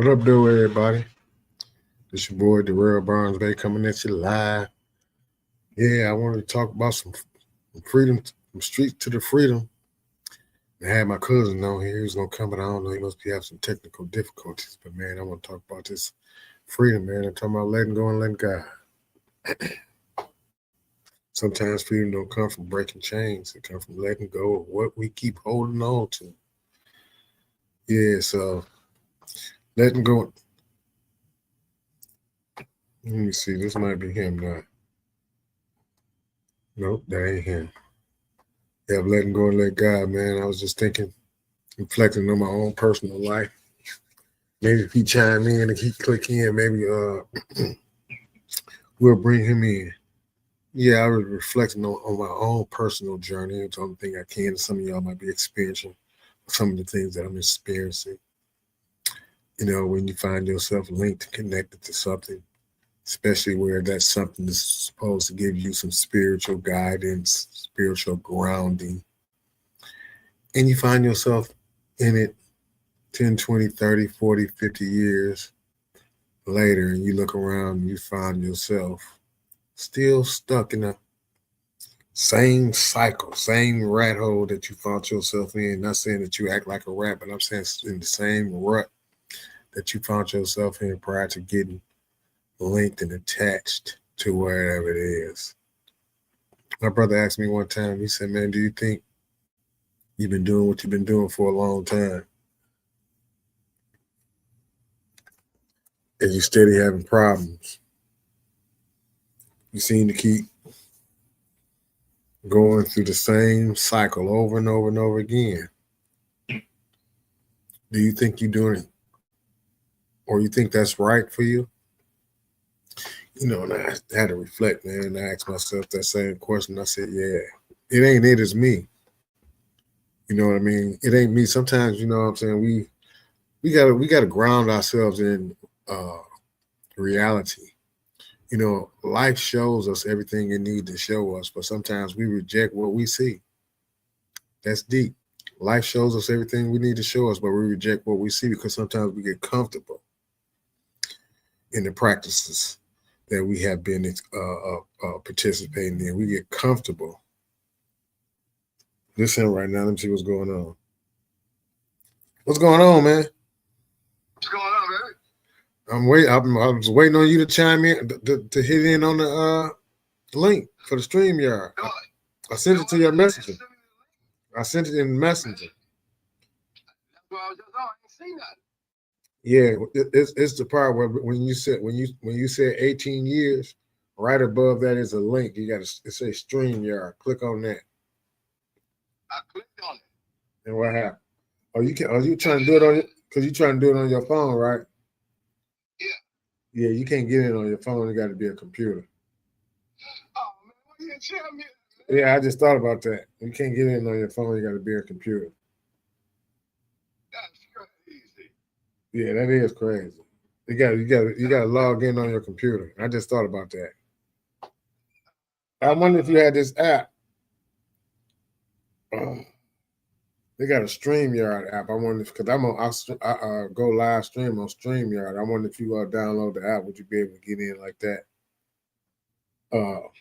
What up, though, everybody? It's your boy, Darrell Barnes Bay, coming at you live. Yeah, I wanted to talk about some freedom, from streets to the freedom. I had my cousin on here. He was gonna come, but I don't know. He must be having some technical difficulties. But man, I want to talk about this freedom, man. I'm talking about letting go and letting God. Sometimes freedom don't come from breaking chains. It comes from letting go of what we keep holding on to. Yeah, so letting go. Let me see. This might be him now. Nope, that ain't him. Yeah, I'm letting go and let God, man. I was just thinking, reflecting on my own personal life. Maybe if he chime in and he click in, maybe we'll bring him in. Yeah, I was reflecting on my own personal journey. It's the only thing I can. Some of y'all might be experiencing some of the things that I'm experiencing. You know, when you find yourself linked and connected to something, especially where that something is supposed to give you some spiritual guidance, spiritual grounding, and you find yourself in it 10, 20, 30, 40, 50 years later, and you look around and you find yourself still stuck in the same cycle, same rat hole that you found yourself in. Not saying that you act like a rat, but I'm saying in the same rut that you found yourself in prior to getting linked and attached to wherever it is. My brother asked me one time, he said, man, do you think you've been doing what you've been doing for a long time? And you steady having problems. You seem to keep going through the same cycle over and over and over again. Do you think you're doing it, or you think that's right for you? You know, and I had to reflect, man, and I asked myself that same question. I said, yeah, it ain't it, it's me. You know what I mean? It ain't me. Sometimes, you know what I'm saying, we gotta ground ourselves in reality. You know, life shows us everything it needs to show us, but sometimes we reject what we see. That's deep. Life shows us everything we need to show us, but we reject what we see because sometimes we get comfortable in the practices that we have been participating in. We get comfortable. Listen right now. Let me see what's going on. What's going on, man? What's going on, baby? I was waiting on you to chime in to hit in on the link for the StreamYard. I sent it to your messenger. I sent it in Messenger. That's why I was just on. I ain't seen that. Yeah, it's the part where when you said 18 years, right above that is a link. You got to say StreamYard. Click on that. I clicked on it. And what happened? Are you trying to do it on your? Because you trying to do it on your phone, right? Yeah. Yeah, you can't get it on your phone. It got to be a computer. Oh man, what you tell me? Yeah, I just thought about that. You can't get it on your phone. You got to be a computer. That's crazy. Yeah, that is crazy. You got to log in on your computer. I just thought about that. I wonder if you had this app. They got a StreamYard app. I wonder if, because I go live stream on StreamYard. I wonder if you download the app, would you be able to get in like that? So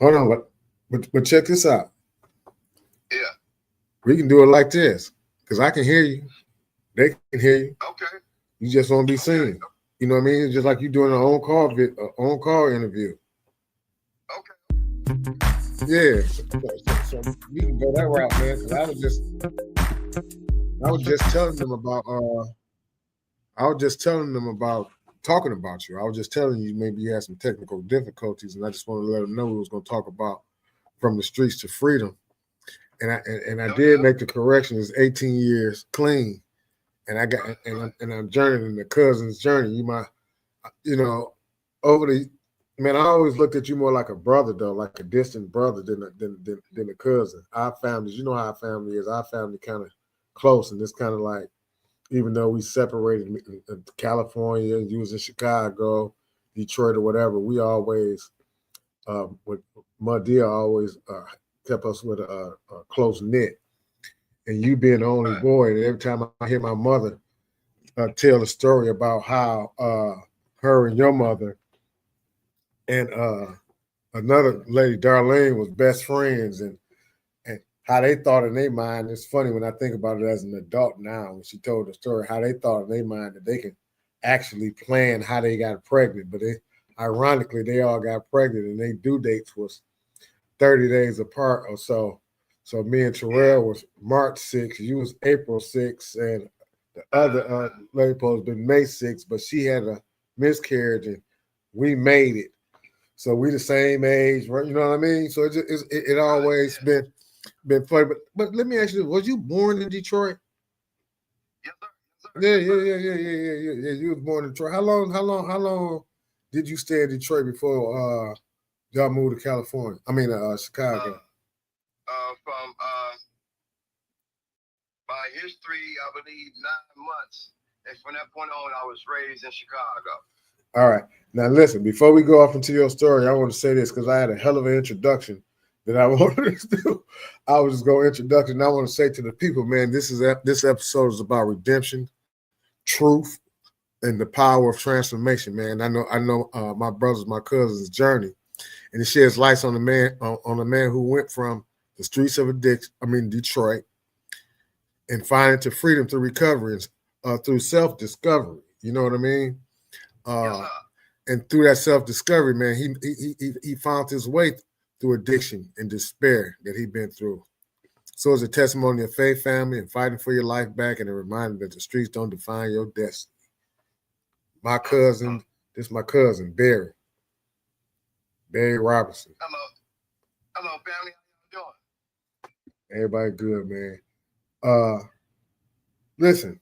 Hold on, but check this out. yeah. We can do it like this, because I can hear you. They can hear you. Okay. You just won't be seen. You know what I mean? It's just like you doing an on-call interview. Okay. Yeah, so we can go that route, man. Because I was just telling them about talking about you. I was just telling you maybe you had some technical difficulties, and I just wanted to let them know we was going to talk about from the streets to freedom. And I did make the correction. It's 18 years clean, and I'm journeying the cousin's journey. Over the man, I always looked at you more like a brother, though, like a distant brother than a cousin. Our families, you know how our family is. Our family kind of close, and it's kind of like, even though we separated in California, you was in Chicago, Detroit, or whatever, we always, with Madia always kept us with a close knit. and you being the only Right. boy. And every time I hear my mother tell a story about how her and your mother and another lady, Darlene, was best friends, and how they thought in their mind. It's funny when I think about it as an adult now. When she told the story, how they thought in their mind that they could actually plan how they got pregnant, but ironically they all got pregnant, and their due dates was 30 days apart or so. So me and Terrell was March 6th, you was April 6th, and the other lady supposed to been May 6th, but she had a miscarriage and we made it. So we the same age, right? You know what I mean? So it Right. always Yeah. been funny. But let me ask you, was you born in Detroit? Yes, sir. Yes, sir. Yeah, Yes, yeah, sir. yeah, yeah, yeah, yeah, yeah, yeah. You was born in Detroit. How long did you stay in Detroit before y'all moved to California? I mean Chicago. Uh, from my history, I believe 9 months. And from that point on, I was raised in Chicago. All right. Now listen, before we go off into your story, I want to say this because I had a hell of an introduction that I wanted to do. I was just going introduction. I want to say to the people, man, this episode is about redemption, truth, and the power of transformation, man. I know my brothers, my cousins' journey, and it sheds lights on the man who went from the streets of Detroit, and finding to freedom through recovery, through self discovery. You know what I mean? Yes, Uh, sir. and through that self discovery, man, he found his way through addiction and despair that he'd been through. So it's a testimony of faith, family, and fighting for your life back, and a reminder that the streets don't define your destiny. My cousin, this is my cousin Barry Robinson. Hello. Hello, family. How you doing? Everybody good, man. Uh, Listen,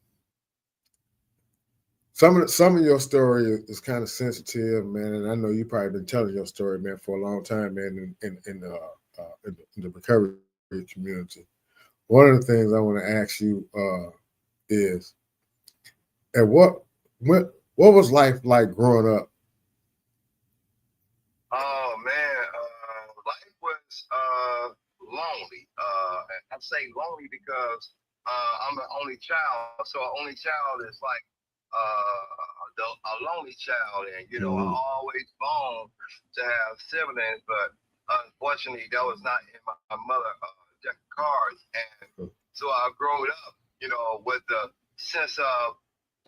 some of your story is kind of sensitive, man, and I know you probably been telling your story, man, for a long time, man, in the recovery community. One of the things I want to ask you is, at what was life like growing up? Oh man, life was lonely. I say lonely because I'm an only child. So an only child is like a lonely child, and I Mm-hmm. always longed to have siblings, but unfortunately, that was not in my mother deck of cards, and so I grew up, with the sense of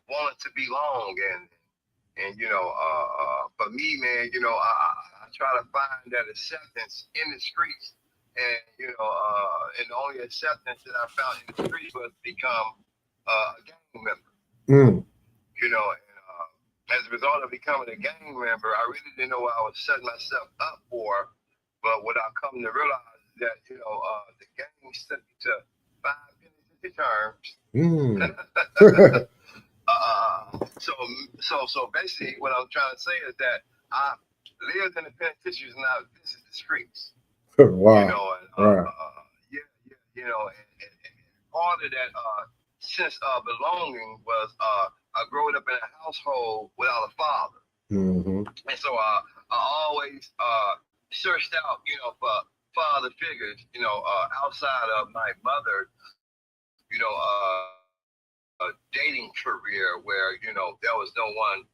wanting to belong, and for me, man, I try to find that acceptance in the streets, and the only acceptance that I found in the streets was become a gang member, Mm. and as a result of becoming a gang member, I really didn't know what I was setting myself up for, but what I come to realize is that the gang sent me to 5 penitentiary terms. Mm. So basically, what I'm trying to say is that I lived in the penitentiaries and I visited the streets. Wow. And Right. yeah, yeah, and part of that sense of belonging was I growing up in a household without a father, Mm-hmm. and so I always searched out, for father figures, outside of my mother, dating career where there was no one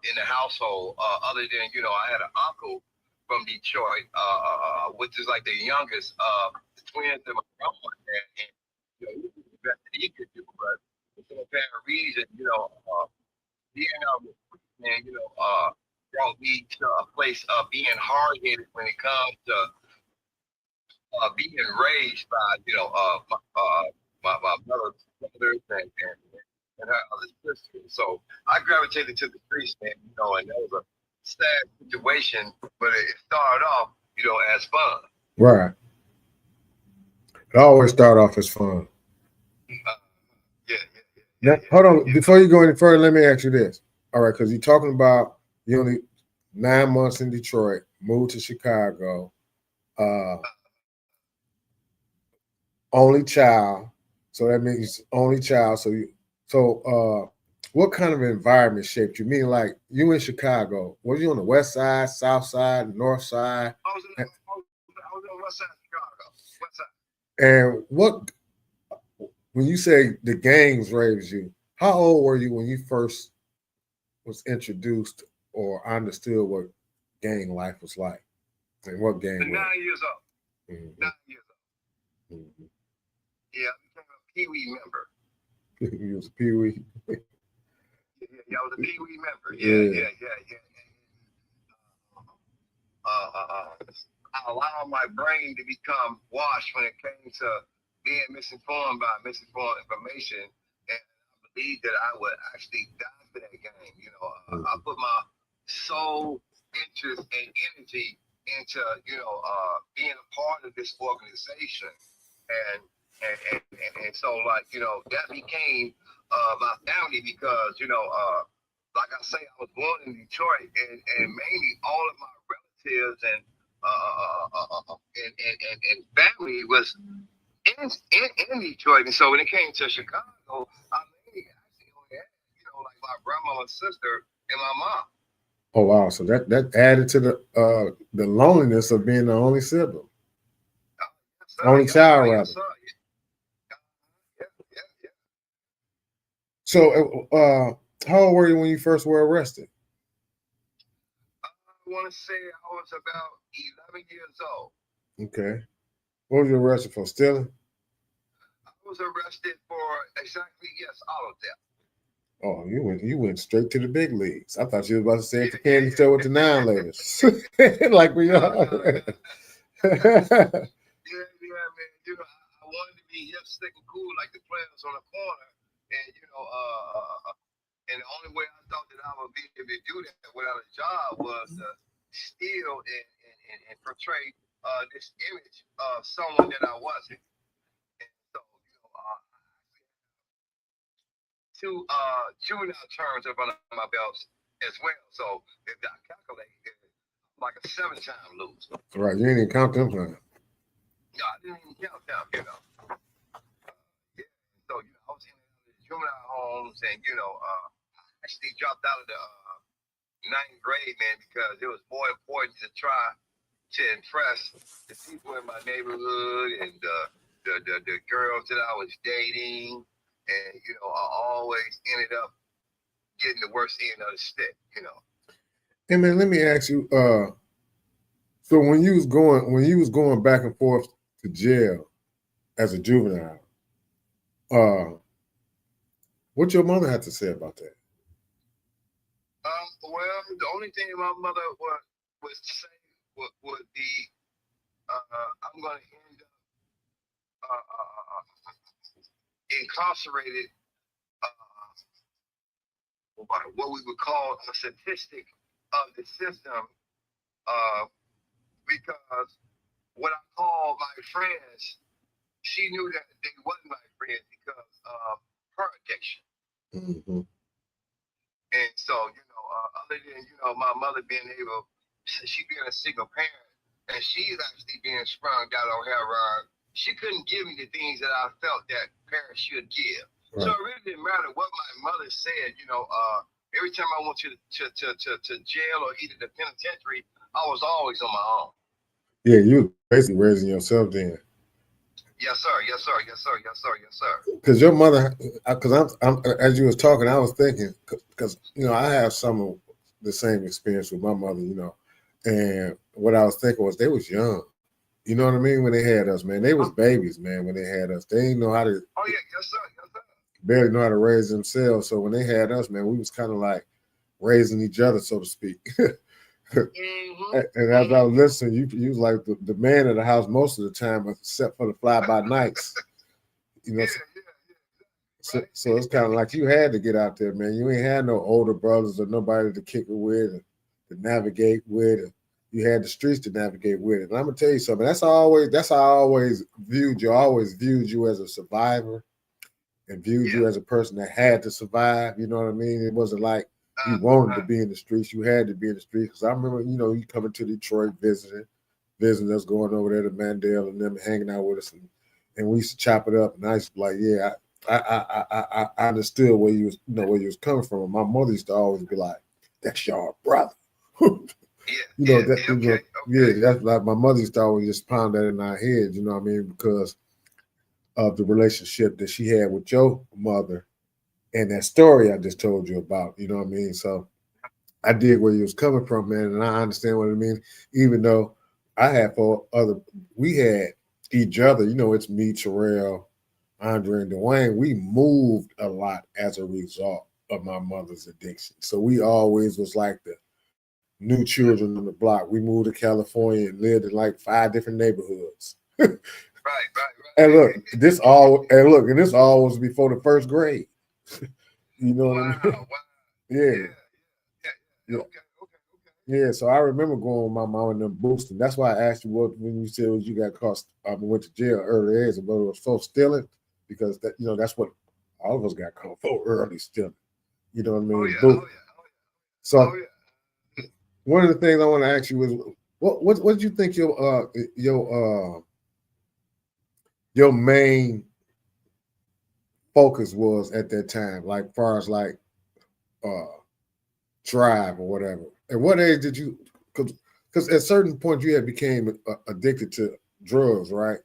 in the household other than I had an uncle from Detroit, which is like the youngest of the twins in my grandma, and he was the best that he could do, but for some apparent reason, being man, brought me to a place of being hard headed when it comes to being raised by my brother's brothers and her other sisters. So I gravitated to the streets, man, and that was a sad situation, but it started off, as fun. Right. It always start off as fun. Uh, yeah, yeah, yeah, yeah, Now, yeah, hold yeah. on. Before you go any further, let me ask you this. All right, because you're talking about you only 9 months in Detroit, moved to Chicago, uh, only child. So that means only child. What kind of environment shaped you? Meaning, like you in Chicago, was you on the west side, south side, north side? I was in the west side of Chicago, west side. And what? when you say the gangs raised you, how old were you when you first was introduced or understood what gang life was like and what gang was? 9 years old. Mm-hmm. 9 years old. Mm-hmm. Yeah, I became a Pee Wee member. You was a Pee Wee. Yeah, I was a Pee Wee member. Yeah. Yeah. I allowed my brain to become washed when it came to being misinformed by misinformed information, and I believed that I would actually die for that game. I Mm-hmm. put my soul, interest, and energy into being a part of this organization, and and so like that became my family because like I say, I was born in Detroit, and mainly all of my relatives and family was in Detroit. And so when it came to Chicago, I mainly actually only had, like my grandma and sister and my mom. Oh wow! So that added to the loneliness of being the only sibling, Yes, sir. only Yes, sir. child Yes, rather. sir. Yeah. So, how old were you when you first were arrested? I want to say I was about 11 years old. Okay. What was you arrested for? Stealing? I was arrested for exactly, yes, all of them. Oh, you went straight to the big leagues. I thought you were about to say at the Yeah, candy store with the nine ladies, like we no, are. no, no. Yeah, man. I wanted to be hip, slick, and cool like the players on the corner, and and the only way I thought that I would be able to do that without a job was to steal and portray this image of someone that I wasn't. And so, two juvenile terms up under my belts as well. So if I calculate, it's like a seven-time loser. Right, you ain't even count them time. No, I didn't even count them. Yeah. So I was in the juvenile homes, and I actually dropped out of the ninth grade, man, because it was more important to try to impress the people in my neighborhood and the girls that I was dating, and I always ended up getting the worst end of the stick. Hey man, let me ask you. So when you was going back and forth to jail as a juvenile, uh, what your mother had to say about that? Well, the only thing my mother would say would be, I'm going to end up incarcerated, uh, what we would call a statistic of the system, uh, because what I call my friends, she knew that they wasn't my friends because of her addiction. Mm-hmm. And so, other than, my mother being able, she being a single parent, and she's actually being sprung out on heroin, she couldn't give me the things that I felt that parents should give. Right. So it really didn't matter what my mother said, every time I went to jail or either the penitentiary, I was always on my own. Yeah, you was basically raising yourself then. Yes, sir. Yes, sir. Yes, sir. Yes, sir. Yes, sir. Because your mother, because I'm as you was talking, I was thinking because I have some of the same experience with my mother, and what I was thinking was they was young. You know what I mean? When they had us, man, they was babies, man. When they had us, they didn't know how to Oh yeah, yes, sir. Yes, sir. barely know how to raise themselves. So when they had us, man, we was kind of like raising each other, so to speak. Mm-hmm. And as I was listening, you was like the man of the house most of the time, except for the fly by nights. Yeah, So, yeah, so it's kind of right. like you had to get out there, man. You ain't had no older brothers or nobody to kick it with and to navigate with. And you had the streets to navigate with it. And I'm gonna tell you something. That's how I always viewed you. I always viewed you as a survivor and viewed Yeah. you as a person that had to survive. You know what I mean? It wasn't like you Uh, wanted to uh, be in the streets. You had to be in the streets. Because I remember, you coming to Detroit visiting us, going over there to Mandel and them hanging out with us, and we used to chop it up. And I used to be like, yeah, I understood where you was, where you was coming from. And my mother used to always be like, "That's your brother." That yeah. Okay, yeah, okay. that's like my mother used to always just pound that in our heads. You know what I mean? Because of the relationship that she had with your mother and that story I just told you about. You know what I mean? So I did where you was coming from, man, and I understand what it means. Even though I had we had each other. You know, it's me, Terrell, Andre, and Dwayne. We moved a lot as a result of my mother's addiction. So we always was like the new children on the block. We moved to California and lived in like 5 different neighborhoods. Right, right, And right. and this all was before the first grade. You know what I Wow, mean? wow. Yeah, Yeah, yeah, yeah, yeah. Okay, okay, okay. yeah. So I remember going with my mom and them boosting. That's why I asked you what when you said was you got caught, went to jail early age, but it was for stealing because that's what all of us got caught for early stealing. You know what I Oh mean? yeah, Boot. oh yeah, oh So yeah. one of the things I want to ask you is what did you think your main focus was at that time, like far as like uh drive or whatever. At what age did you? Because at certain point you had became addicted to drugs, right?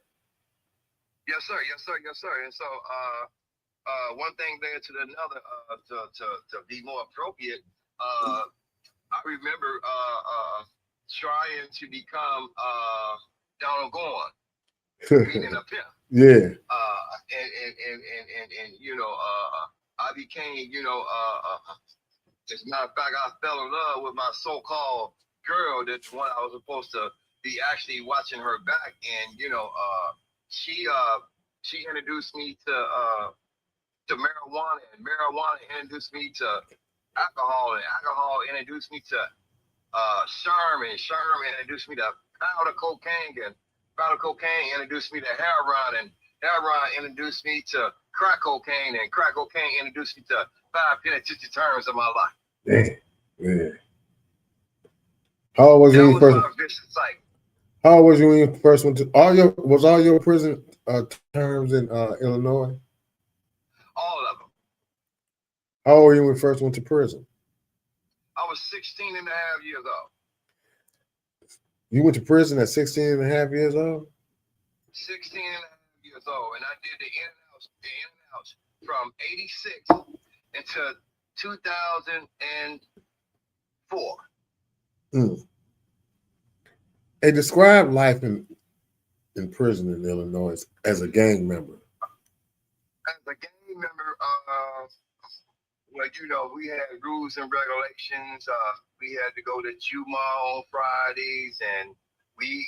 Yes, sir, yes, sir, yes, sir. And so, one thing led to another. To be more appropriate, I remember trying to become Donald Gorn, meaning a pimp. Yeah. And I became, as a matter of fact, I fell in love with my so-called girl, that one I was supposed to be actually watching her back, and she she introduced me to marijuana, and marijuana introduced me to alcohol, and alcohol introduced me to Sherman. Sherman introduced me to powder cocaine, and powder cocaine introduced me to heroin, and heroin introduced me to crack cocaine, and crack cocaine introduced me to 5 penitentiary terms of my life. Yeah. Yeah. How old was you That when you was first? my vicious cycle. How old was you when you first went to all your prison terms in Illinois? All of them. How old were you when you first went to prison? I was 16 and a half years old. You went to prison at 16 and a half years old? 16 and a half years old. And I did the in and outs from 86 until 2004. Mm. Hey, describe life in prison in Illinois as a gang member. As a gang member, well, we had rules and regulations. We had to go to Juma on Fridays, and we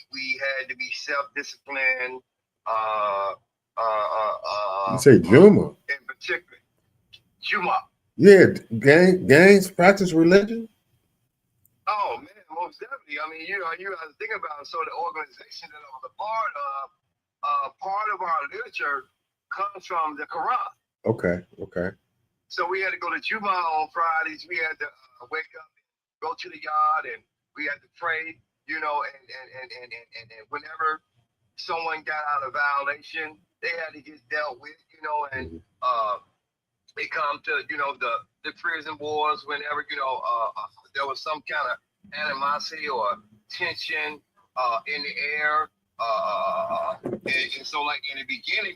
had to be self-disciplined. Uh, You say Juma? in particular, Juma. Yeah, gangs practice religion. Oh man, most definitely. I mean, you have to think about it. So the organization that I was a part of our literature comes from the Quran. Okay, okay. So we had to go to Juma on Fridays. We had to wake up, go to the yard, and we had to pray. And whenever someone got out of violation, they had to get dealt with. And Mhm. it come to the prison wars whenever there was some kind of animosity or tension in the air. And so, like in the beginning,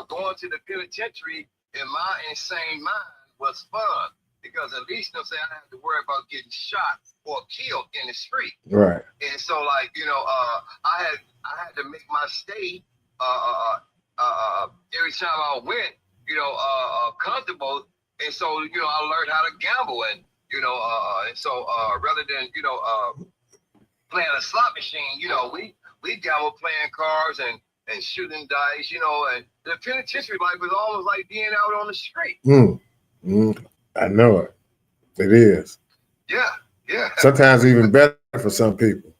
going to the penitentiary in my insane mind was fun, because at least I didn't have to worry about getting shot or killed in the street. Right. And so, like I had to make my stay every time I went, comfortable. And so, I learned how to gamble, and rather than playing a slot machine, we gamble playing cards and shooting dice, and the penitentiary life was almost like being out on the street. Mm. Mm. I know it. It is. Yeah, yeah. Sometimes even better for some people.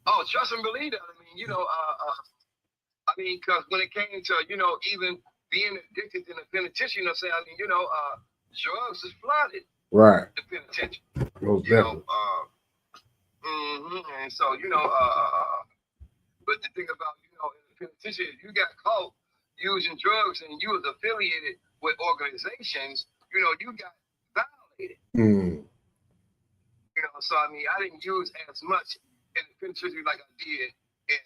Oh, trust and believe that. Because when it came to, even being addicted in the penitentiary, drugs is flooded. Right. The penitentiary. Most definitely. And so, but the thing about, in the penitentiary, if you got caught using drugs and you was affiliated with organizations, you got violated. Mm. So I didn't use as much in the penitentiary like I did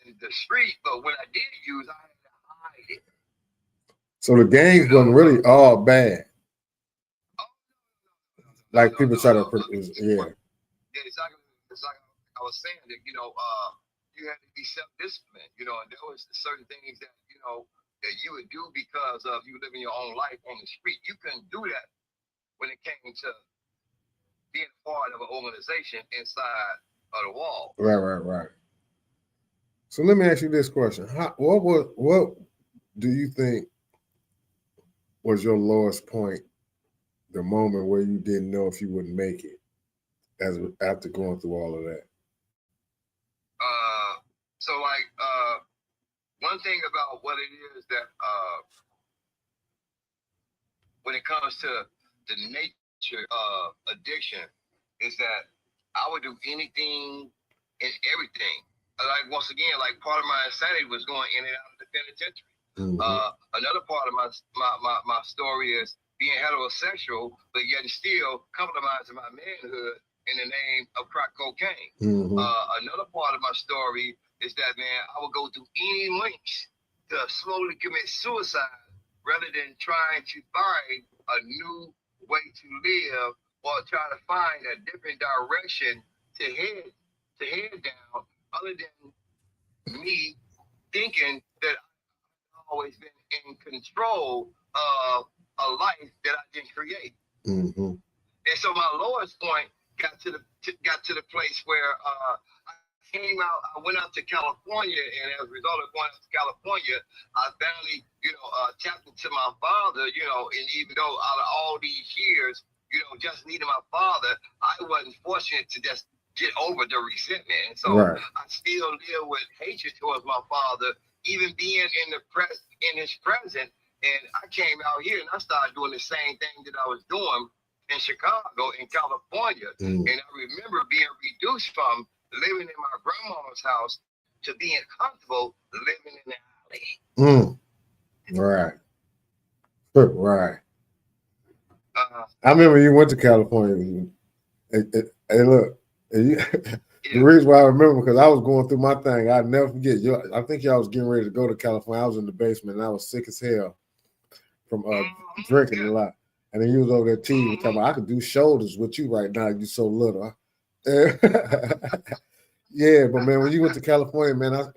in the street, but when I did use, I had to hide it. So the You games know, wasn't really all bad, oh, like people try to. I mean, Yeah, yeah, it's like I was saying that you had to be self-disciplined, and there was certain things that that you would do because of you living your own life on the street. You couldn't do that when it came to being a part of an organization inside of the wall. right. So let me ask you this question: what do you think was your lowest point? The moment where you didn't know if you would make it, as after going through all of that. Uh, so like one thing about what it is that when it comes to the nature of addiction is that I would do anything and everything. Like once again, like part of my insanity was going in and out of the penitentiary. Mm-hmm. Another part of my story is being heterosexual, but yet still compromising my manhood in the name of crack cocaine. Mm-hmm. Another part of my story is that man, I would go through any lengths to slowly commit suicide rather than trying to find a new way to live or try to find a different direction to head down other than me thinking that I've always been in control of a life that I didn't create. Mm-hmm. And so my lowest point got to the place where I came out. I went out to California, and as a result of going out to California, I finally, tapped into my father. And even though out of all these years, just needing my father, I wasn't fortunate to just get over the resentment. And so Right. I still live with hatred towards my father, even being in his presence. And I came out here and I started doing the same thing that I was doing in Chicago, in California. Mm. And I remember being reduced from living in my grandmama's house to being comfortable living in the alley. Mm. Right. Right. I So, remember you went to California. Hey, look, you, the yeah. reason why I remember because I was going through my thing. I'd never forget. I think y'all was getting ready to go to California. I was in the basement and I was sick as hell from drinking a Yeah. lot. And then you was over there teasing, talking Mm-hmm. about I could do shoulders with you right now. You so little. Yeah, but man, when you went to California, man,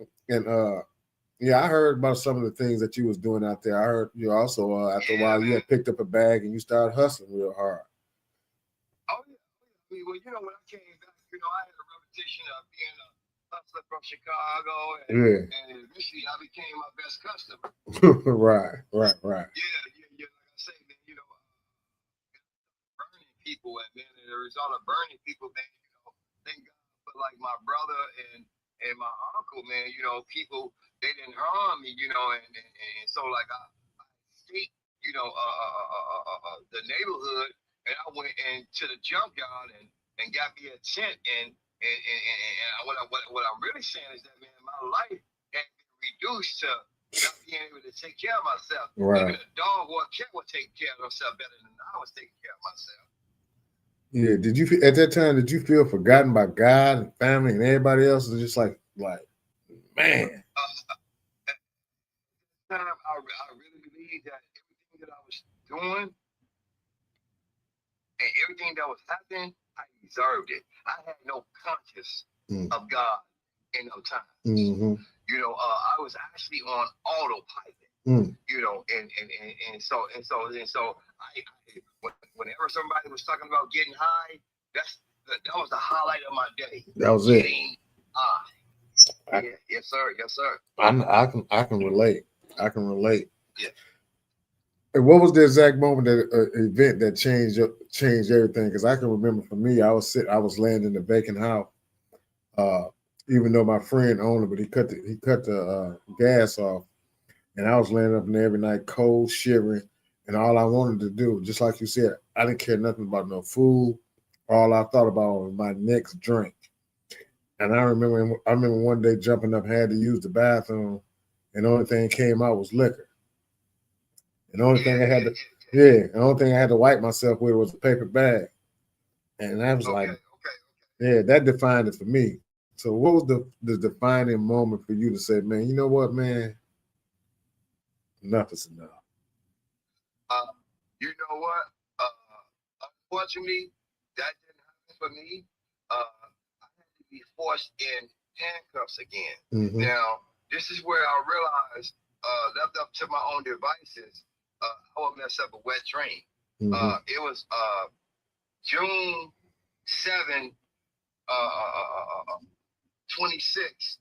yeah, I heard about some of the things that you was doing out there. I heard you also after a Yeah, while you man. had picked up a bag and you started hustling real hard. Oh, yeah. I mean, well, when I came back, I had a reputation of being a hustler from Chicago, Yeah. and eventually I became my best customer. Right. Yeah. Like I say, man, burning people, and man, as a result of burning people, man, thank God for like my brother and my uncle, man. People they didn't harm me, and so like I escaped, the neighborhood, and I went into the junkyard and got me a tent, and what I'm really saying is that man, my life had been reduced to not being able to take care of myself. Right. Even a dog or a cat would take care of themselves better than I was taking care of myself. Yeah. Did you at that time? Did you feel forgotten by God and family and everybody else? It's just like man. At the time, I really believe that everything that I was doing and everything that was happening, I deserved it. I had no conscience Mm. of God in no time. Mm-hmm. I was actually on autopilot. Mm. And so whenever somebody was talking about getting high, that was the highlight of my day. That was it. Getting high. Yeah, yes sir. I can relate. I can relate. Yeah. And what was the exact moment that event that changed everything? Because I can remember for me, I was laying in the vacant house. Uh, Even though my friend owned it, but he cut the gas off, and I was laying up in there every night, cold, shivering, and all I wanted to do, just like you said, I didn't care nothing about no food. All I thought about was my next drink. And I remember one day jumping up, had to use the bathroom, and the only thing came out was liquor. And the only thing I had to, yeah, the only thing I had to wipe myself with was a paper bag. And I was like, Okay. yeah, that defined it for me. So what was the defining moment for you to say, man, you know what, man, enough is enough. You know what? Unfortunately, that didn't happen for me. I had to be forced in handcuffs again. Mm-hmm. Now, this is where I realized, left up to my own devices, I would mess up a wet dream. Mm-hmm. It was June 7, 26.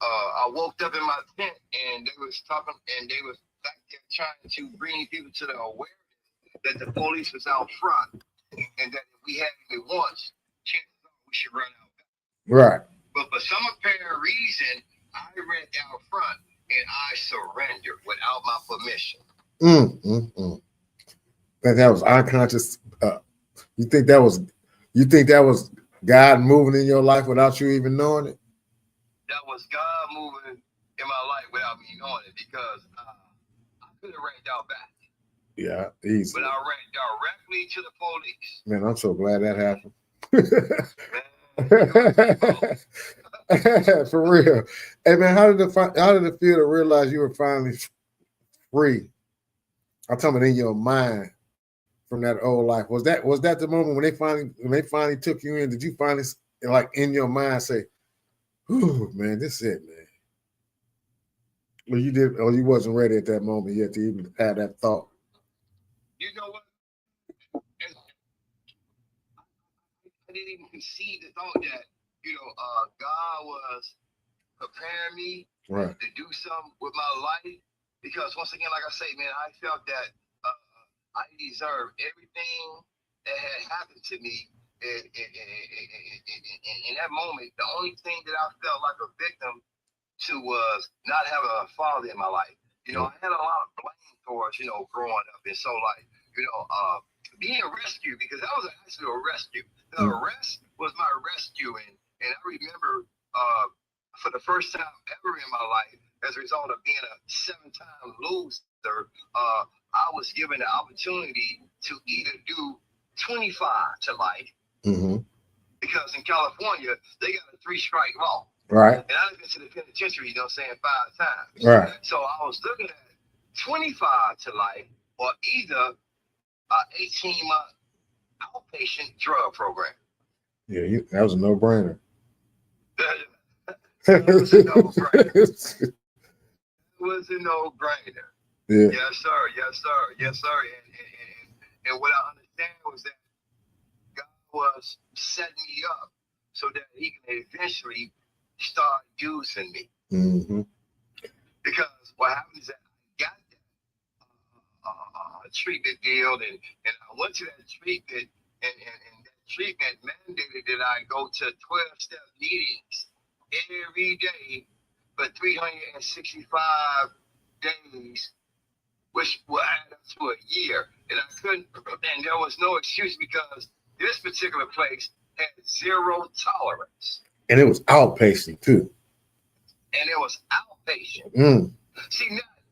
I woke up in my tent and they was talking and they was back there trying to bring people to the awareness that the police was out front and that if we had it once, chances are we should run out back. Right. But for some apparent reason, I ran out front and I surrendered without my permission. That was unconscious. You think that was God moving in your life without you even knowing it? That was God moving in my life without me knowing it because I could have ran out back. Yeah, easy. But I ran directly to the police. Man, I'm so glad that happened. Man, for real. Hey man, how did it feel to realize you were finally free? I'm talking about in your mind from that old life. Was that the moment when they finally took you in? Did you finally like in your mind say, "Ooh, man, this is it, man"? Or you wasn't ready at that moment yet to even have that thought? You know what? I didn't even conceive the thought that God was preparing me right. to do something with my life. Because once again, like I say, man, I felt that I deserved everything that had happened to me. In that moment, the only thing that I felt like a victim to was not having a father in my life. I had a lot of blame towards, growing up. And so, like, being rescued, because that was actually a rescue. The arrest was my rescue. And I remember for the first time ever in my life, as a result of being a 7-time loser, I was given the opportunity to either do 25 to life, because in California, they got a 3-strike law. Right. And I've been to the penitentiary, 5 times. Right. So I was looking at 25 to life or either an 18-month outpatient drug program. Yeah, that was a no-brainer. That was a no-brainer. It was a no-brainer. Yeah. Yes, sir. Yes, sir. Yes, sir. And what I understand was that God was setting me up so that He can eventually start using me. Because what happened is that I got that treatment deal, and I went to that treatment, and that treatment mandated that I go to 12-step meetings every day for 365 days, which will add up to a year. And I couldn't, and there was no excuse because this particular place had 0 tolerance. And it was outpatient too. And it was outpatient.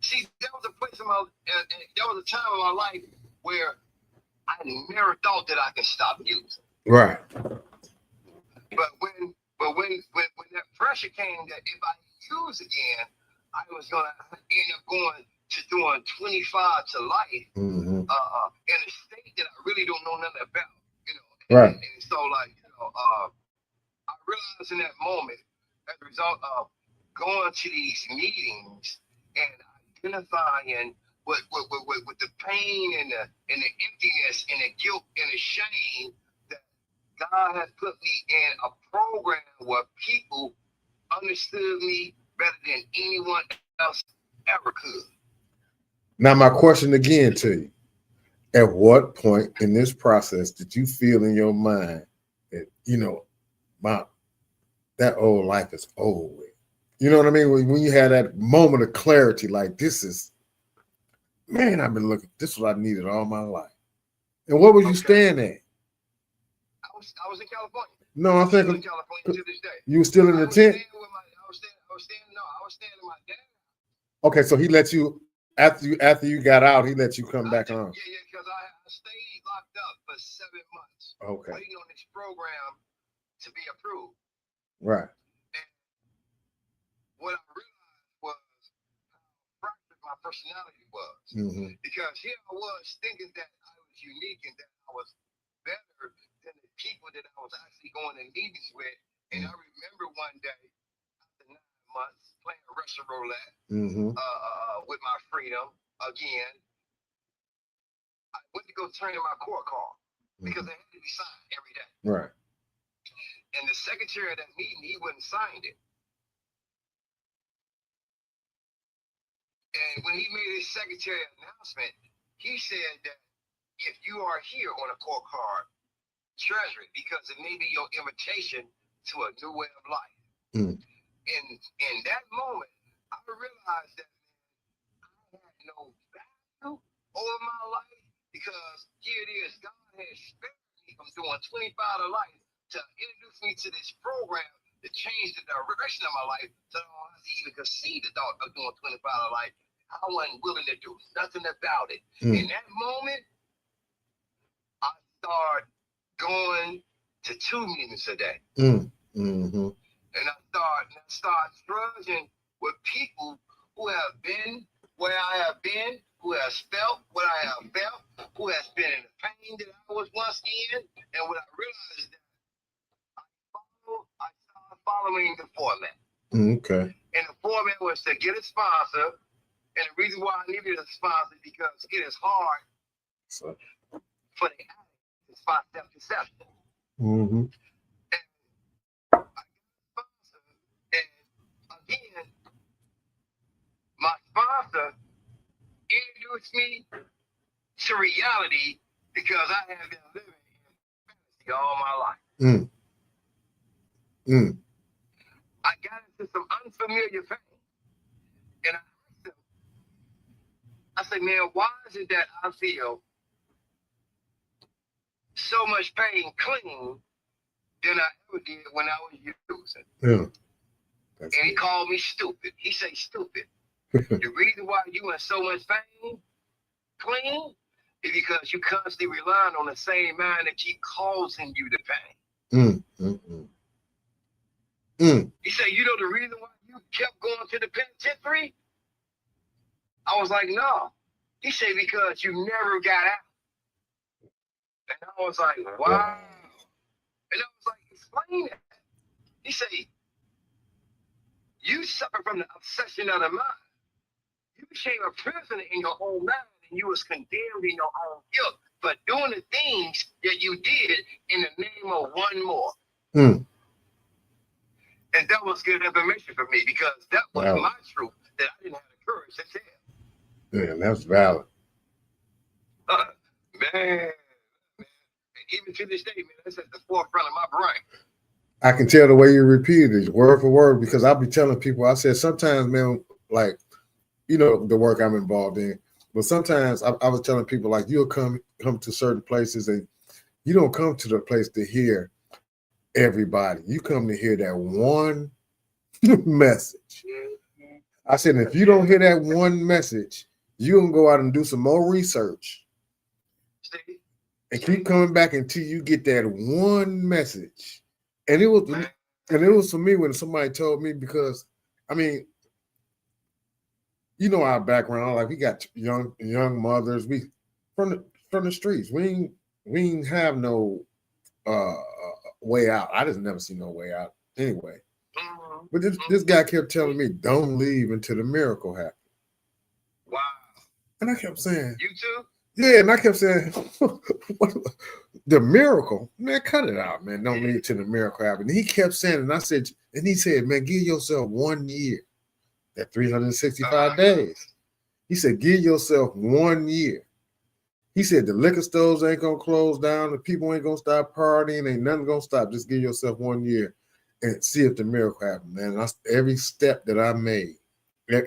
See, there was a place there was a time in my life where I never thought that I could stop using. Right. But when that pressure came that if I use again, I was gonna end up going to doing 25 to life in a state that I really don't know nothing about, Right. And so, like, I realized in that moment, as a result of going to these meetings and identifying with the pain and the emptiness and the guilt and the shame that God has put me in a program where people understood me better than anyone else ever could. Now, my question again to you: at what point in this process did you feel in your mind that that old life is over with? You know what I mean? When you had that moment of clarity, like this is, man, I've been looking. This is what I needed all my life. And what was you staying at? I was in California. No, I'm thinking in California to this day. You were still in the tent. I was staying in my dad. Okay, so he let you after you got out, he let you come back on. Yeah, because I stayed locked up for 7 months. Okay. Waiting on this program to be approved. Right. And what I realized was how fractured my personality was. Mm-hmm. Because here I was thinking that I was unique and that I was better than the people that I was actually going to meetings with. And I remember one day, after 9 months, playing Russian roulette Mm-hmm. with my freedom again, I went to go turn in my court card because it had to be signed every day. Right. And the secretary of that meeting, he wouldn't sign it. And when he made his secretary announcement, he said that if you are here on a court card, treasure it because it may be your invitation to a new way of life. Mm. And in that moment, I realized that I had no value over my life because here it is, God has spared me from doing 25 to life to introduce me to this program to change the direction of my life so I don't have to even conceive the thought of doing 25 to life. I wasn't willing to do nothing about it. In that moment, I started going to 2 meetings a day. Mm-hmm. And I start trudging with people who have been where I have been, who has felt what I have felt, who has been in the pain that I was once in. And what I realized that I started following the format. Okay. And the format was to get a sponsor. And the reason why I needed a sponsor is because it is hard for the addict to spot self-deception. Mm-hmm. And I got a sponsor, and again, my sponsor introduced me to reality because I have been living in fantasy all my life. Mm. Mm. I got into some unfamiliar pain. And I asked him, I said, man, why is it that I feel so much pain clean than I ever did when I was using? Yeah. And he called me stupid. He said, stupid. The reason why you in so much pain clean is because you constantly relying on the same mind that keep causing you the pain. He said, you know the reason why you kept going to the penitentiary? I was like, no. He said, because you never got out. And I was like, wow. And I was like, explain that. He said, you suffer from the obsession of the mind. You became a prisoner in your own mind, and you was condemned in your own guilt for doing the things that you did in the name of one more. And that was good information for me because that was my truth that I didn't have the courage to tell. Yeah, that's valid. Man, even to this day, man, that's at the forefront of my brain. I can tell the way you repeated it, word for word, because I'll be telling people, I said, sometimes, man, like, you know, the work I'm involved in, but sometimes I was telling people, like, you'll come to certain places and you don't come to the place to hear everybody. You come to hear that one message. I said, if you don't hear that one message, you can go out and do some more research and keep coming back until you get that one message. And it was for me when somebody told me, because I mean, you know our background, like we got young mothers, we from the streets. We ain't have no way out. I just never see no way out anyway. But this guy kept telling me, don't leave until the miracle happens. Wow. And I kept saying, you too? Yeah, and I kept saying, what, the miracle? Man, cut it out, man. Don't leave till the miracle happens. And he kept saying, and I said, and he said, man, give yourself 1 year. That 365 days. He said, give yourself 1 year. He said, the liquor stores ain't going to close down. The people ain't going to stop partying. Ain't nothing going to stop. Just give yourself 1 year and see if the miracle happens, man. And every step that I made,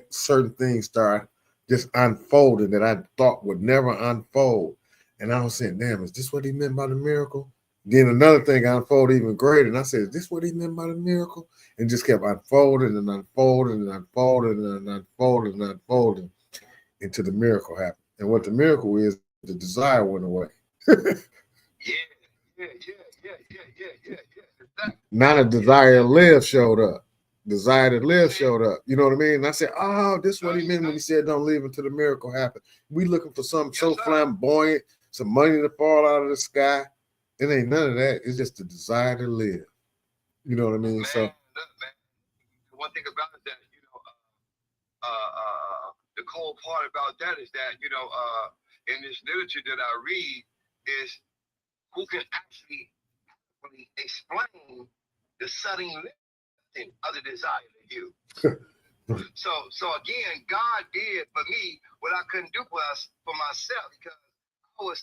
certain things start just unfolding that I thought would never unfold. And I was saying, damn, is this what he meant by the miracle? Then another thing unfolded even greater. And I said, is this what he meant by the miracle? And just kept unfolding and unfolding and unfolding and unfolding and unfolding until the miracle happened. And what the miracle is, the desire went away. Yeah. Now the desire to live showed up. desire to live showed up. You know what I mean? And I said, oh, this is what he meant when he said, don't leave until the miracle happens. We looking for something so flamboyant, some money to fall out of the sky. It ain't none of that. It's just the desire to live. You know what I mean? Man, So, look, man. One thing about it that the cool part about that is that in this literature that I read is who can actually explain the sudden lifting of the desire to you. So again, God did for me what I couldn't do for myself because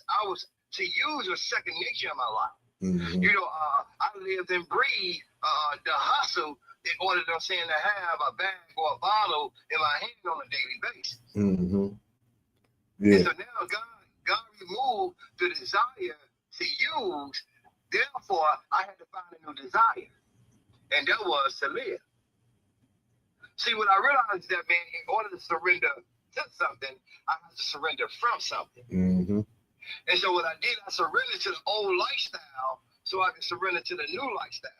I was to use a second nature in my life. mm-hmm. I lived and breathed the hustle in order to have a bag or a bottle in my hand on a daily basis. Mm-hmm. Yeah. And so now God removed the desire to use. Therefore, I had to find a new desire, and that was to live. See, what I realized is that, man, in order to surrender to something, I have to surrender from something. Mm-hmm. And so what I did, I surrendered to the old lifestyle so I can surrender to the new lifestyle.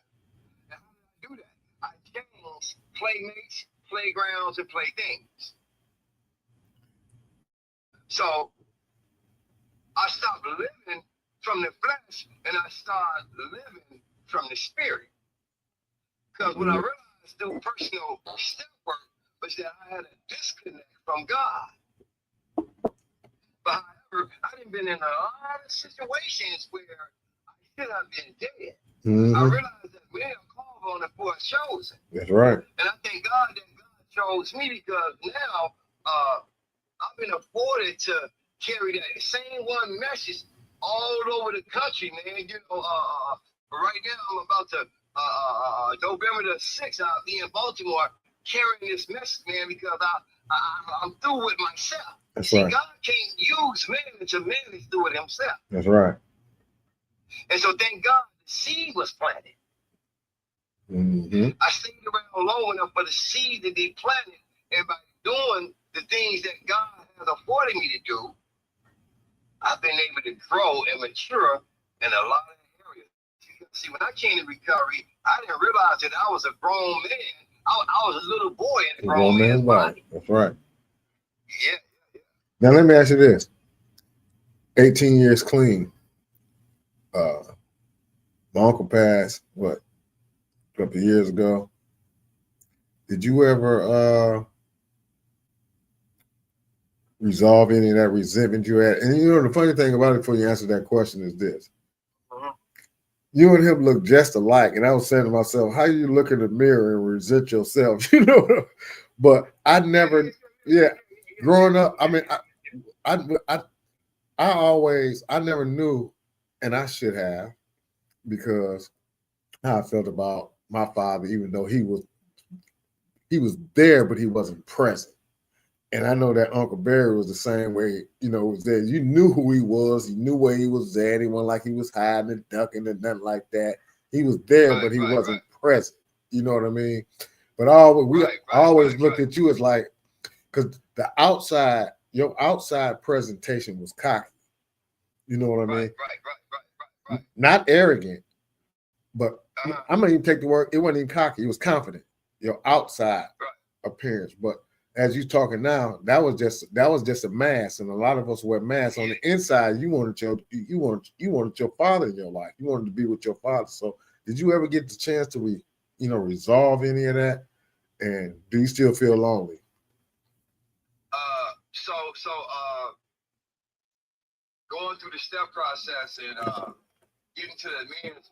And how did I do that? I changed playmates, playgrounds, and playthings. So I stopped living from the flesh and I started living from the spirit. Because what I realized through personal step work was that I had a disconnect from God. But however, I done been in a lot of situations where I should have been dead. Mm-hmm. I realized that we are called on it for a chosen. That's right. And I thank God that God chose me because now I've been afforded to carry that same one message all over the country, man. Right now I'm about to November the 6th, I'll be in Baltimore carrying this message, man, because I'm through with myself. That's See, right. God can't use man to manage through it himself. That's right. And so thank God the seed was planted. Mm-hmm. I stayed around long enough for the seed to be planted, and by doing the things that God has afforded me to do, I've been able to grow and mature in a lot of areas. See, when I came to recovery, I didn't realize that I was a grown man. I was a little boy in a grown man's body. That's right. Yeah. Now let me ask you this: 18 years clean. My uncle passed a couple of years ago. Did you ever resolve any of that resentment you had? And the funny thing about it, before you answer that question, is this: you and him look just alike. And I was saying to myself, how you look in the mirror and resent yourself? But I never, growing up, I mean, I never knew, and I should have, because how I felt about my father, even though he was there, but he wasn't present. And I know that Uncle Barry was the same way, was there. You knew who he was. You knew where he was at. He wasn't like he was hiding and ducking and nothing like that. He was there, but he wasn't present. You know what I mean? But we always looked at you as like, because your outside presentation was cocky. You know what I mean? Right. Not arrogant, but I'm going to even take the word, it wasn't even cocky. It was confident, your outside appearance. But as you're talking now, that was just a mask, and a lot of us wear masks. On the inside, you wanted your father in your life. You wanted to be with your father. So, did you ever get the chance to resolve any of that? And do you still feel lonely? So going through the step process and getting to the men's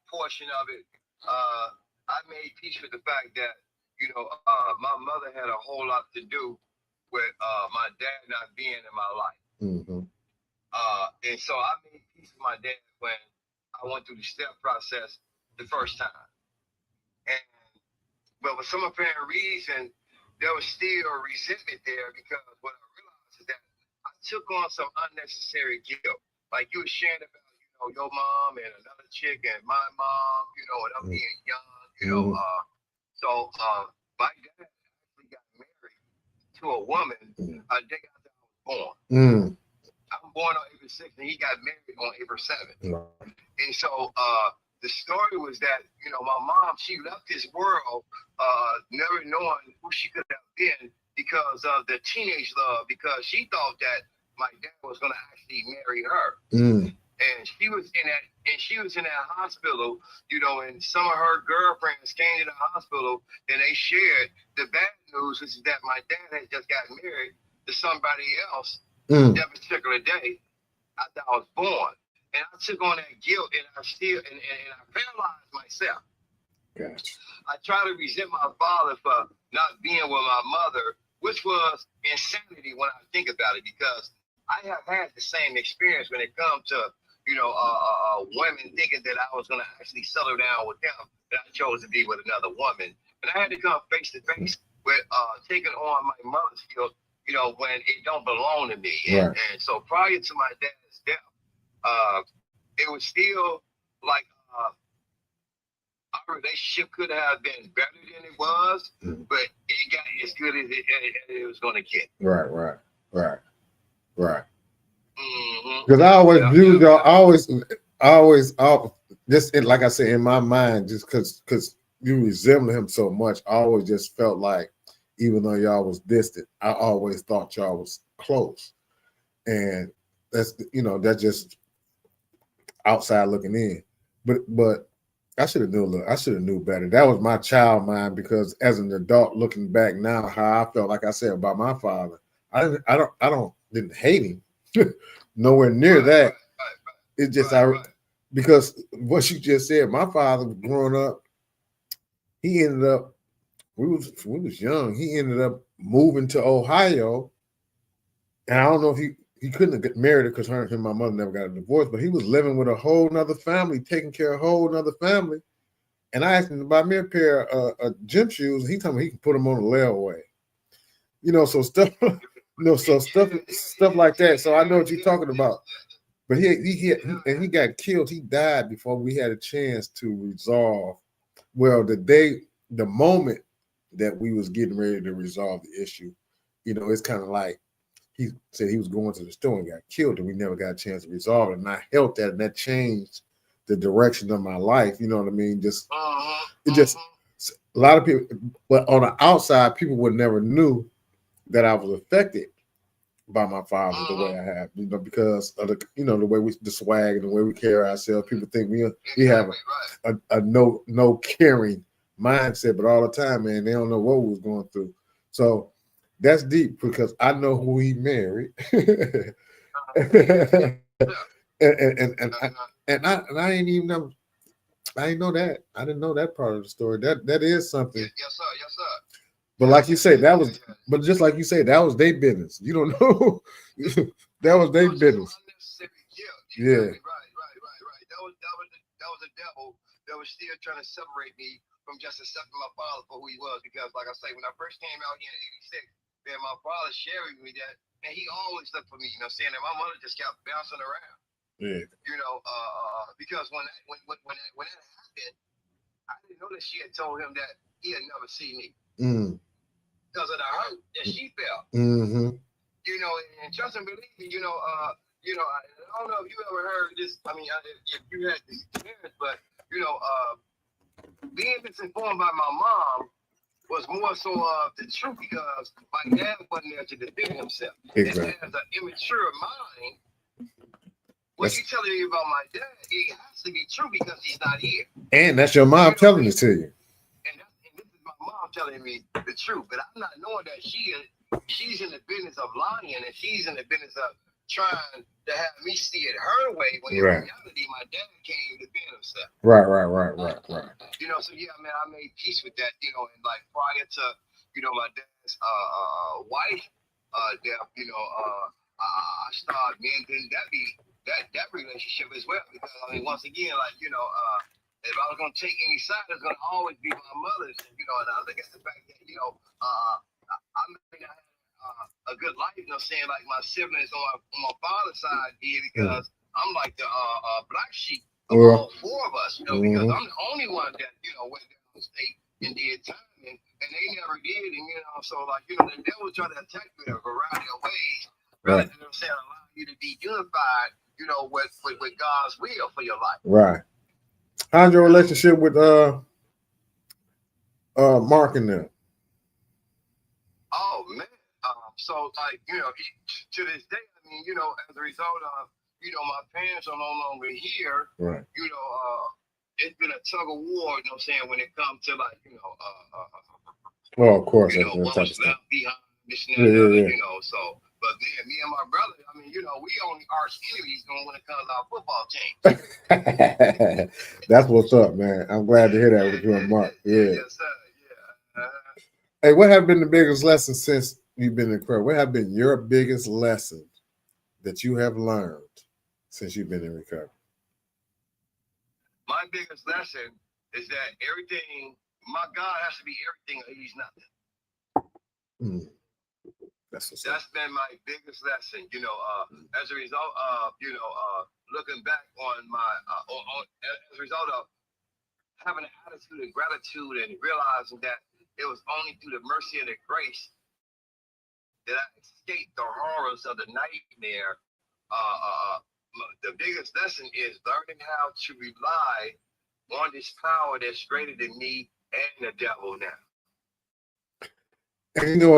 portion of it, I made peace with the fact that my mother had a whole lot to do with my dad not being in my life. Mm-hmm. And so I made peace with my dad when I went through the step process the first time. But for some apparent reason, there was still resentment there because what I realized is that I took on some unnecessary guilt. Like you were sharing about, your mom and another chick and my mom, and I'm being young, So my dad actually got married to a woman a day after I was born. I'm born on April 6th, and he got married on April 7th. And so the story was that, my mom, she left this world never knowing who she could have been because of the teenage love, because she thought that my dad was going to actually marry her. And she was in that hospital, and some of her girlfriends came to the hospital and they shared the bad news, which is that my dad had just got married to somebody else that particular day after I was born. And I took on that guilt, and I paralyzed myself. Gotcha. I try to resent my father for not being with my mother, which was insanity when I think about it, because I have had the same experience when it comes to, women thinking that I was going to actually settle down with them, that I chose to be with another woman. And I had to come face to face with taking on my mother's guilt, when it don't belong to me. And, Right. and so prior to my dad's death, it was still like our relationship could have been better than it was, but it got as good as it was going to get. Right. Because I always viewed y'all, just like I said, in my mind, just because you resemble him so much, I always just felt like, even though y'all was distant, I always thought y'all was close. And that's just outside looking in. But I should have knew better. That was my child mind, because as an adult looking back now, how I felt, like I said, about my father, I didn't hate him. Nowhere near that. It's just because what you just said, my father growing up, he ended up, we was young. He ended up moving to Ohio, and I don't know if he couldn't have got married because her and my mother never got a divorce, but he was living with a whole nother family, taking care of a whole nother family. And I asked him to buy me a pair of gym shoes, and he told me he can put them on the layaway. So stuff, stuff like that. So I know what you're talking about. But he got killed. He died before we had a chance to resolve. Well, the moment that we was getting ready to resolve the issue, it's kind of like he said he was going to the store and got killed, and we never got a chance to resolve it. And I felt that, and that changed the direction of my life. You know what I mean? A lot of people, but on the outside, people would never knew that I was affected by my father the way I have, because of the way the swag and the way we carry ourselves. People think we have a no caring mindset, but all the time, man, they don't know what we was going through. So that's deep, because I know who he married, and I ain't even know. I didn't know that. I didn't know that part of the story. That is something. Yes, sir. But like you say, but just like you say, that was their business. You don't know. That was their business. Yeah. Right. That was the devil that was still trying to separate me from just accepting my father for who he was. Because, like I say, when I first came out here in '86, man, my father shared with me that, and he always looked for me. Saying that my mother just kept bouncing around. Yeah. Because when that happened, I didn't know that she had told him that he had never seen me. Because of the hurt that she felt. And trust and believe me, I don't know if you ever heard this. I mean, if you had this experience, but being misinformed by my mom was more so the truth, because my dad wasn't there to defend himself. Exactly. And as an immature mind, what you telling me about my dad, it has to be true, because he's not here. And that's your mom telling it to you. And this is my mom telling me the truth, but I'm not knowing that she's in the business of lying, and she's in the business of trying to have me see it her way, when in reality my dad came to defend himself. Right. So yeah, man, I made peace with that, and like prior to, my dad's wife death, I started mending that relationship as well, because I mean, once again, like, if I was gonna take any side, it's gonna always be my mother's, and I look at the fact that, I may not have a good life, saying like my siblings on my father's side did, because I'm like the black sheep of all four of us, because I'm the only one that, went down the state and did time, and they never did, and so like, the devil tried to attack me in a variety of ways, rather than saying allow you to be unified, with God's will for your life. Right. How's your relationship with Marking them. Oh man. So like to this day, I mean, as a result of my parents are no longer here. Right. It's been a tug of war. You know what I'm saying, when it comes to like Oh, of course, that what type of was stuff. left behind, this and that, Yeah, and the other. yeah, So, but then me and my brother, I mean, we only arch enemies when it comes to our football team. yeah. That's what's up, man. I'm glad to hear that with you and Mark. Yeah. Yes, sir. Yeah. Hey, what have been the biggest lessons since you've been in recovery? What have been your biggest lessons that you have learned since you've been in recovery? My biggest lesson is that my God has to be everything or he's nothing. Mm. That's been my biggest lesson, as a result of, looking back on my, as a result of having an attitude of gratitude and realizing that it was only through the mercy and the grace that I escaped the horrors of the nightmare. The biggest lesson is learning how to rely on this power that's greater than me and the devil now. And you know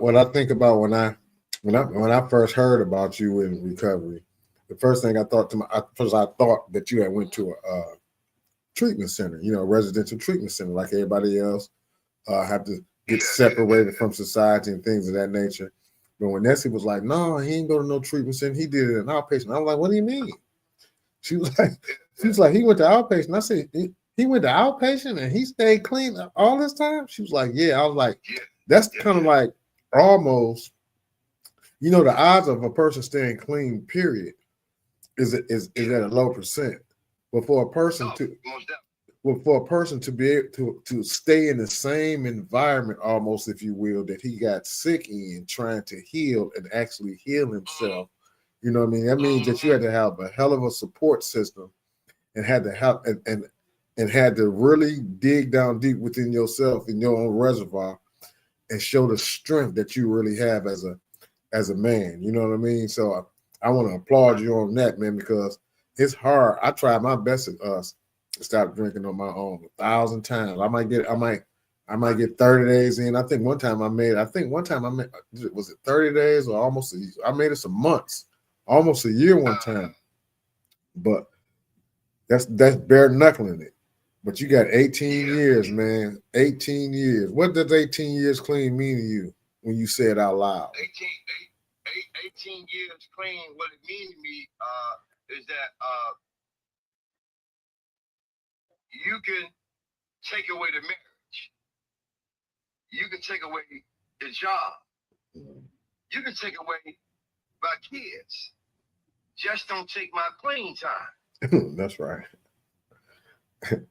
what I think about when I first heard about you in recovery, the first thing I thought I thought that you had went to a treatment center, residential treatment center, like everybody else, have to get separated from society and things of that nature. But when Nessie was like, "No, he ain't go to no treatment center. He did it in outpatient." I was like, "What do you mean?" She was like, "He went to outpatient." I said, "He went to outpatient and he stayed clean all this time?" She was like, "Yeah." I was like, "That's kind of like almost, the odds of a person staying clean, period, is at a low percent. But for a person to be able to stay in the same environment, almost, if you will, that he got sick in, trying to heal and actually heal himself, you know what I mean? That means that you had to have a hell of a support system and had to help and had to really dig down deep within yourself in your own reservoir and show the strength that you really have as a man. You know what I mean? So I want to applaud you on that, man, because it's hard. I tried my best to stop drinking on my own 1,000 times. I might get 30 days in. I think one time I made was it 30 days or almost I made it some months, almost a year one time. But that's bare knuckling it. But you got 18 years, man. 18 years. What does 18 years clean mean to you when you say it out loud? 18 years clean, what it means to me is that you can take away the marriage. You can take away the job. You can take away my kids. Just don't take my clean time. That's right.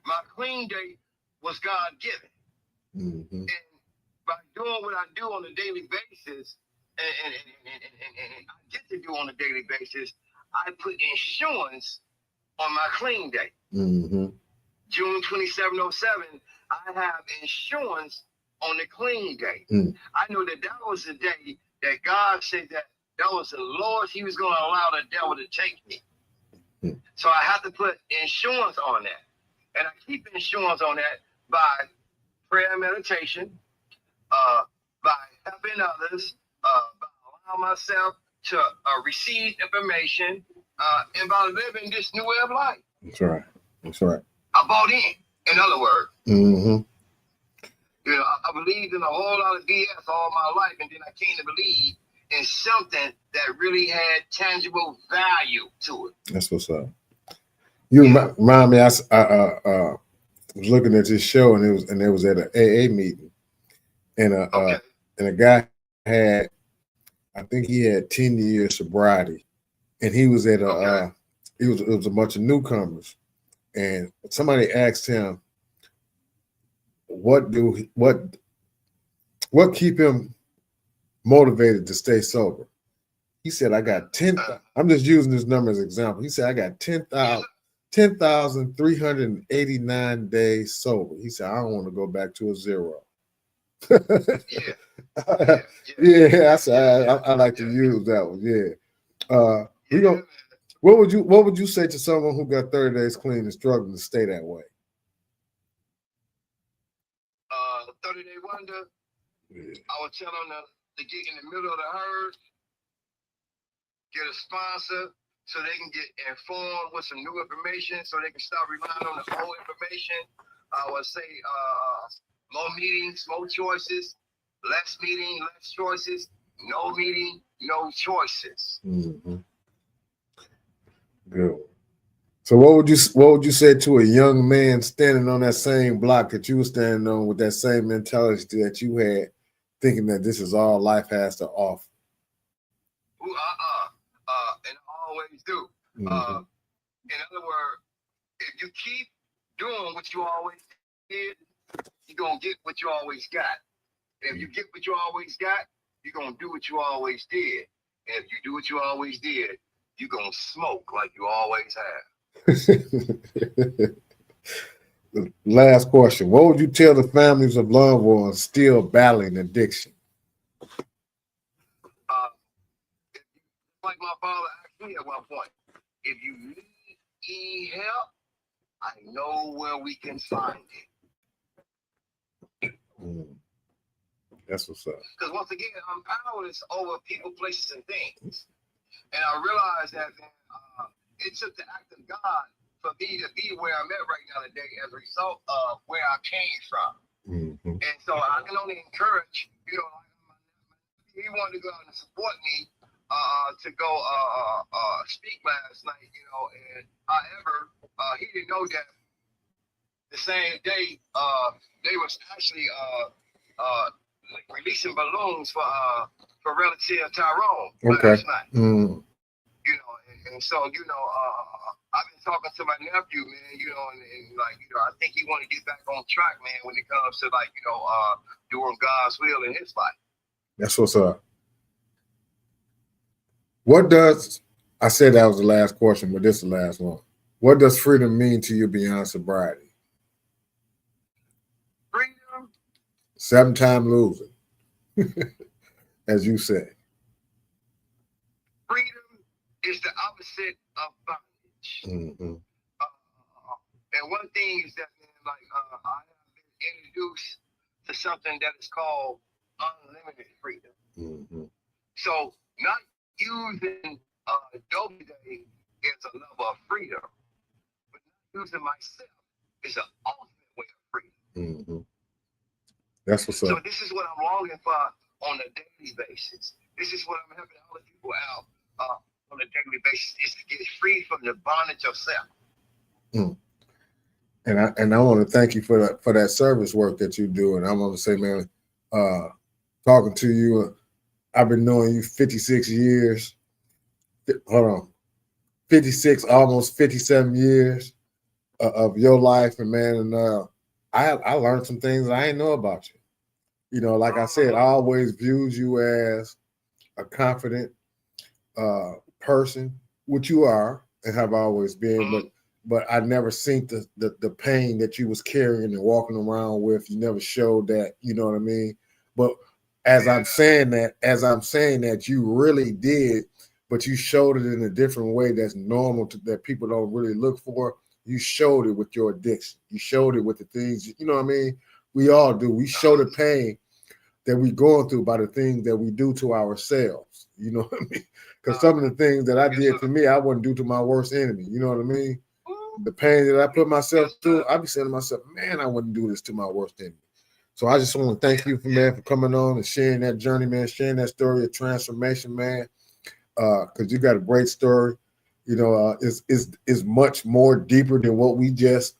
My clean day was God given. Mm-hmm. And by doing what I do on a daily basis, and I get to do on a daily basis, I put insurance on my clean day. Mm-hmm. June 2707, I have insurance on the clean day. Mm. I know that was the day that God said that was the lowest he was going to allow the devil to take me. Mm. So I have to put insurance on that. And I keep insurance on that by prayer and meditation, by helping others, by allowing myself to receive information, and by living this new way of life. That's right. That's right. I bought in other words. Mm-hmm. I believed in a whole lot of BS all my life, and then I came to believe in something that really had tangible value to it. That's what's up. You remind me, I was looking at this show, and it was at an AA meeting, and a guy had, I think he had 10 years sobriety, and he was at it was a bunch of newcomers, and somebody asked him, what keep him motivated to stay sober? He said, I got 10. I'm just using this number as an example. He said, I got 10,389 days sober. He said, I don't want to go back to a zero. Yeah, I like to use that one. Yeah. What would you say to someone who got 30 days clean and struggling to stay that way? 30-day wonder, Yeah. I would tell them to get in the middle of the herd, get a sponsor so they can get informed with some new information so they can stop relying on the old information. I would say more meetings, more choices, less meeting, less choices, no meeting, no choices. Mm-hmm. Good. So what would you say to a young man standing on that same block that you were standing on with that same mentality that you had, thinking that this is all life has to offer? And I always do. Mm-hmm. In other words, if you keep doing what you always did, you're gonna get what you always got. And if you get what you always got, you're gonna do what you always did. And if you do what you always did, you're gonna smoke like you always have. Last question. What would you tell the families of loved ones still battling addiction? Like my father asked me at one point, if you need any help, I know where we can find it. That's what's up. Because once again, I'm powerless over people, places, and things. And I realized that it took the act of God for me to be where I'm at right now today as a result of where I came from. Mm-hmm. And so I can only encourage, he wanted to go out and support me to go speak last night, and however, he didn't know that the same day they was actually releasing balloons for relative Tyrone last night. Mm. And so I've been talking to my nephew, man, and I think he want to get back on track, man, when it comes to doing God's will in his life. That's what's up. What does, I said that was the last question, but this is the last one. What does freedom mean to you beyond sobriety? Freedom? 7-time losing, as you say. Freedom is the opposite of bondage. Mm-hmm. And one thing is that, man, I have been introduced to something that is called unlimited freedom. Mm-hmm. So not using dope today is a level of freedom, but not using myself is an ultimate way of freedom. Mm-hmm. That's what's up. So this is what I'm longing for on a daily basis. This is what I'm helping other people out on a daily basis, is to get free from the bondage of self. Mm. And I want to thank you for that service work that you do. And I want to say, man, talking to you, I've been knowing you 56 years. Hold on, 56, almost 57 years of your life, and man, and I learned some things I didn't know about you. Like I said, I always viewed you as a confident person, which you are and have always been, but I never seen the pain that you was carrying and walking around with. You never showed that, you know what I mean? But as I'm saying that you really did, but you showed it in a different way that's normal that people don't really look for. You showed it with your addiction. You showed it with the things, you know what I mean? We all do. We show the pain that we're going through by the things that we do to ourselves. You know what I mean? Because some of the things that I did to me, I wouldn't do to my worst enemy. You know what I mean? The pain that I put myself through, I be saying to myself, man, I wouldn't do this to my worst enemy. So I just want to thank you, for coming on and sharing that journey, man, sharing that story of transformation, man. Because you got a great story. It's much more deeper than what we just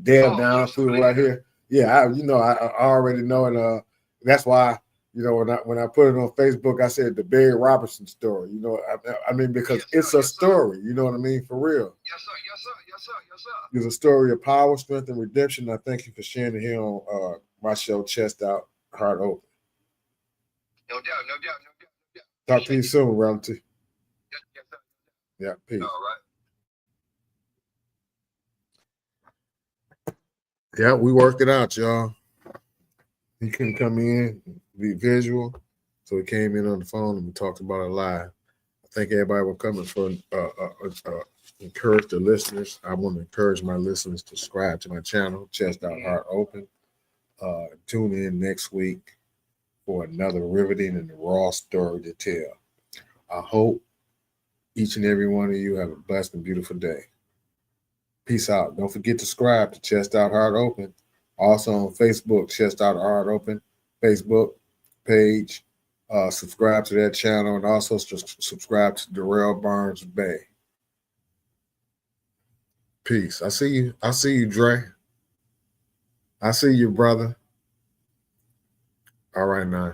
delved down through right here. Yeah, I already know, and that's why, when I put it on Facebook, I said the Barry Robertson story. I mean, because it's a story. You know what I mean, for real. Yes, sir. Yes, sir. Yes, sir. Yes, sir. It's a story of power, strength, and redemption. I thank you for sharing it here on my show, Chest Out, Heart Open. No doubt. No doubt. No doubt. No doubt. Talk to you soon, relative. Yes, sir. Yeah, peace. All right. Yeah, we worked it out, y'all. He couldn't come in, be visual, so he came in on the phone and we talked about it live. I think everybody was coming for encourage the listeners. I want to encourage my listeners to subscribe to my channel, Chest Out Heart Open. Tune in next week for another riveting and raw story to tell. I hope each and every one of you have a blessed and beautiful day. Peace out. Don't forget to subscribe to Chest Out Heart Open. Also on Facebook, Chest Out Heart Open Facebook page. Subscribe to that channel and also subscribe to Darrell Barnes Bay. Peace. I see you. I see you, Dre. I see you, brother. All right, now.